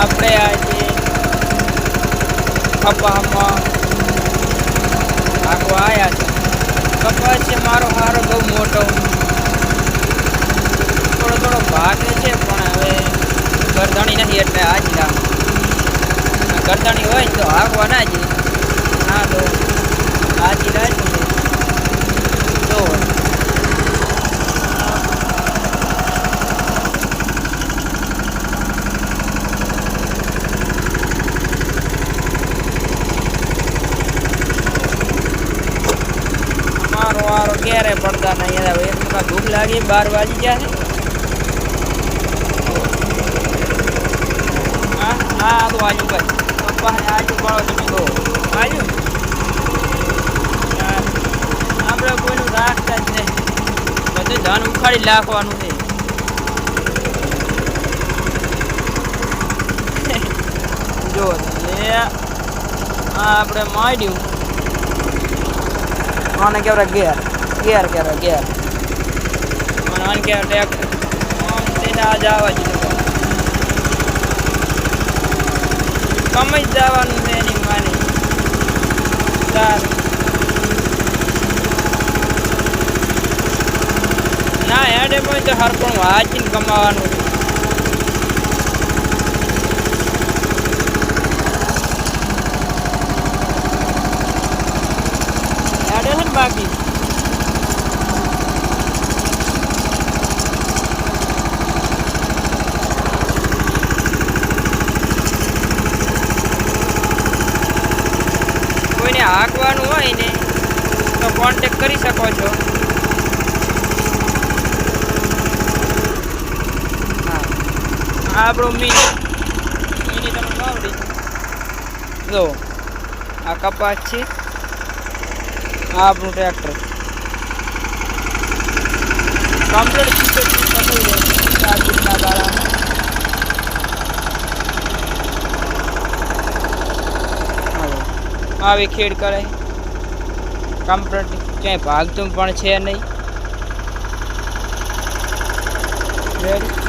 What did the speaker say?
આપણે આજે કપાસમાં નાખવા આવ્યા છે. કપાસ છે મારો હારો બહુ મોટો, થોડો ભાગે છે, પણ હવે ગરદણી નથી એટલે આજ લાવ. ગરદણી હોય ને તો હાંકવા ના જઈએ. હા તો આજી રાખી જો મારો વારો ક્યારે પડતા નહીં. હવે એક ભૂખ લાગી, 12 વાગી ગયા છે. હા તો આજુ ભાઈ પપ્પા આજુ પાડો તમે બહુ આજુ આપણે કોઈનું રાખતા જ નહીં, બધું ધન ઉખાડી નાખવાનું છે. જો આપણે માંડ્યું આને કહેવાય ગેર કહેવાય ગેર, અને આને કહેવાય ટ્રેક્ટર. આમ તેને આજે આવવા જ કમાઈ જવાનું છે એની માની. ના હેડે પણ તો હરપણ વાંચીને કમાવાનું છે. હેડે છે ને બાકી કોઈને હાંકવાનું હોય ને તો કોન્ટેક કરી શકો છો. હા આપણું મિની તમે વાવડી જો આ કપાસ છે, આ આપણું ટ્રેક્ટર કમ્પ્લીટ આવી ખેડ કરે કમ્પ્લીટ, ક્યાંય ભાગતું પણ છે નહીં. રેડી.